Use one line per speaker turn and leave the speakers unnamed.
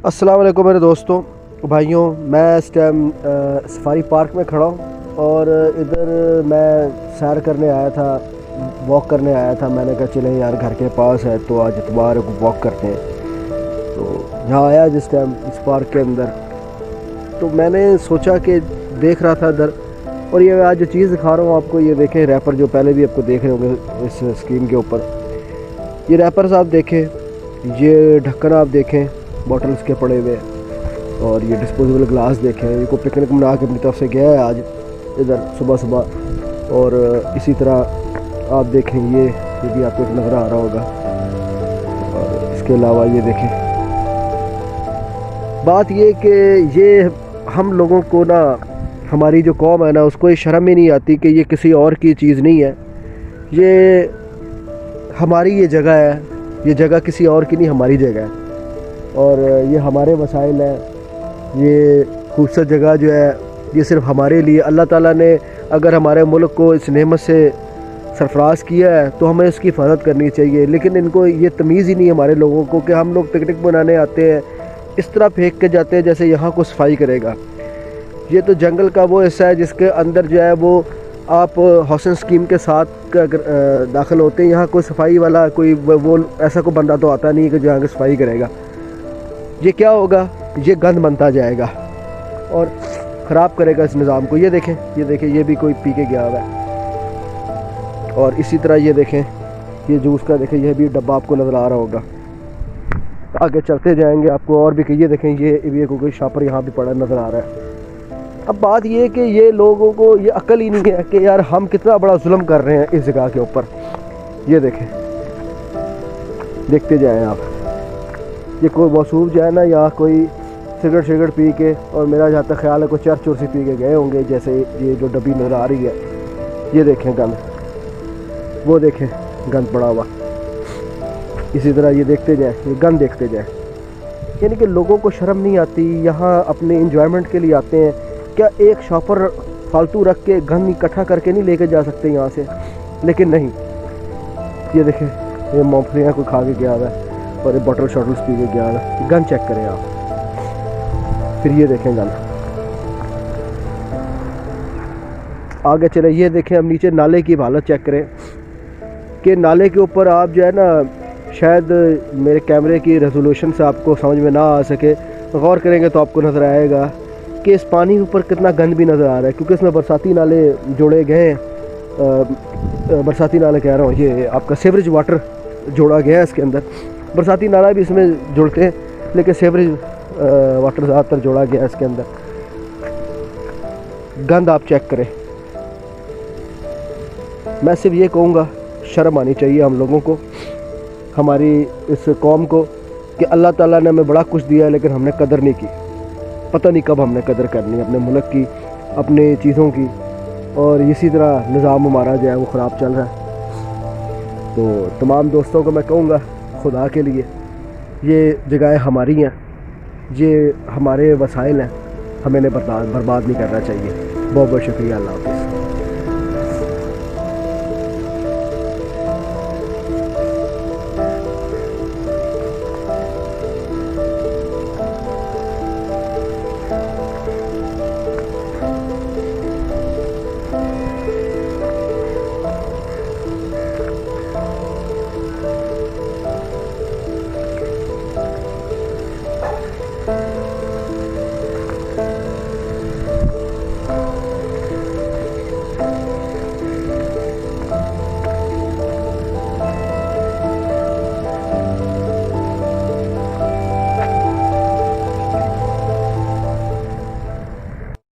अस्सलाम वालेकुम मेरे दोस्तों भाइयों, मैं इस टाइम सफारी पार्क में खड़ा हूँ और इधर मैं सैर करने आया था, वॉक करने आया था। मैंने कहा चलें यार, घर के पास है तो आज इतवार को वॉक करते हैं। तो यहाँ आया जिस टाइम इस पार्क के अंदर, तो मैंने सोचा कि देख रहा था इधर, और ये आज जो चीज़ दिखा रहा हूँ आपको, ये देखें रैपर, जो पहले भी आपको देख रहे होंगे इस स्क्रीन के ऊपर। ये रैपर्स आप देखें, ये ढक्कन आप देखें बॉटल्स के पड़े हुए, और ये डिस्पोजेबल ग्लास देखें। ये को पिकनिक मना के अपनी तरफ से गया है आज इधर सुबह सुबह। और इसी तरह आप देखें, ये भी आपको नज़र आ रहा होगा। और इसके अलावा ये देखें, बात ये कि ये हम लोगों को ना, हमारी जो कौम है ना, उसको ये शर्म ही नहीं आती कि ये किसी और की चीज़ नहीं है, ये हमारी ये जगह है। ये जगह किसी और की नहीं, हमारी जगह है, और ये हमारे वसाइल हैं। ये खूबसूरत जगह जो है, ये सिर्फ हमारे लिए अल्लाह ताला ने अगर हमारे मुल्क को इस नेमत से सरफराज किया है तो हमें इसकी हिफाजत करनी चाहिए। लेकिन इनको ये तमीज़ ही नहीं है हमारे लोगों को कि हम लोग पिकनिक मनाने आते हैं, इस तरह फेंक के जाते हैं जैसे यहाँ को सफाई करेगा। ये तो जंगल का वो हिस्सा है जिसके अंदर जो है वो आप हाउसिंग स्कीम के साथ अगर दाखिल होते हैं, यहाँ कोई सफाई वाला कोई वो ऐसा कोई बंदा तो आता नहीं है कि जो यहाँ की सफाई करेगा। ये क्या होगा, ये गंद बनता जाएगा और ख़राब करेगा इस निज़ाम को। ये देखें, ये भी कोई पी के गया हुआ है। और इसी तरह ये देखें, ये जूस का देखें, ये भी डब्बा आपको नज़र आ रहा होगा। आगे चलते जाएंगे आपको और भी, ये देखें, ये कोई शॉपर यहाँ भी पड़ा नज़र आ रहा है। अब बात ये है कि ये लोगों को ये अक्ल ही नहीं है कि यार हम कितना बड़ा जुल्म कर रहे हैं इस जगह के ऊपर। ये देखें, देखते जाएं आप। ये कोई मौसूफ जो है ना, या कोई सिगरेट पी के, और मेरा जहाँ तक ख्याल है कोई चर्च से पी के गए होंगे। जैसे ये जो डब्बी नज़र आ रही है, ये देखें गंद, वो देखें गंद पड़ा हुआ। इसी तरह ये देखते जाएं, ये गंद देखते जाएं। यानी कि लोगों को शर्म नहीं आती, यहाँ अपने इंजॉयमेंट के लिए आते हैं। क्या एक शॉपर फालतू रख के गंद इकट्ठा करके नहीं लेके जा सकते यहाँ से? लेकिन नहीं। ये देखें, ये मूंगफलियाँ कोई खा के गया हुआ है, और ये बॉटल शॉटल्स पी के गया है। गन चेक करें आप, फिर ये देखें गन। आगे चले, ये देखें अब नीचे नाले की हालत चेक करें कि नाले के ऊपर आप जो है ना, शायद मेरे कैमरे की रेजोल्यूशन से आपको समझ में ना आ सके, गौर करेंगे तो आपको नज़र आएगा कि इस पानी के ऊपर कितना गंद भी नज़र आ रहा है, क्योंकि इसमें बरसाती नाले जोड़े गए हैं। बरसाती नाले कह रहा हूँ, ये आपका सीवरेज वाटर जोड़ा गया है इसके अंदर। बरसाती नाला भी इसमें जुड़ते हैं, लेकिन सीवरेज वाटर ज़्यादातर जोड़ा गया है इसके अंदर। गंद आप चेक करें। मैं सिर्फ ये कहूँगा, शर्म आनी चाहिए हम लोगों को, हमारी इस कौम को, कि अल्लाह ताला ने हमें बड़ा कुछ दिया है लेकिन हमने कदर नहीं की। पता नहीं कब हमने कदर करनी है अपने मुल्क की, अपने चीज़ों की। और इसी तरह निज़ाम हमारा जो है वो ख़राब चल रहा है। तो तमाम दोस्तों को मैं कहूँगा, खुदा के लिए, ये जगहें हमारी हैं, ये हमारे वसाइल हैं, हमें इन्हें बर्बाद नहीं करना चाहिए। बहुत बहुत शुक्रिया। अल्लाह हाफ़िज़।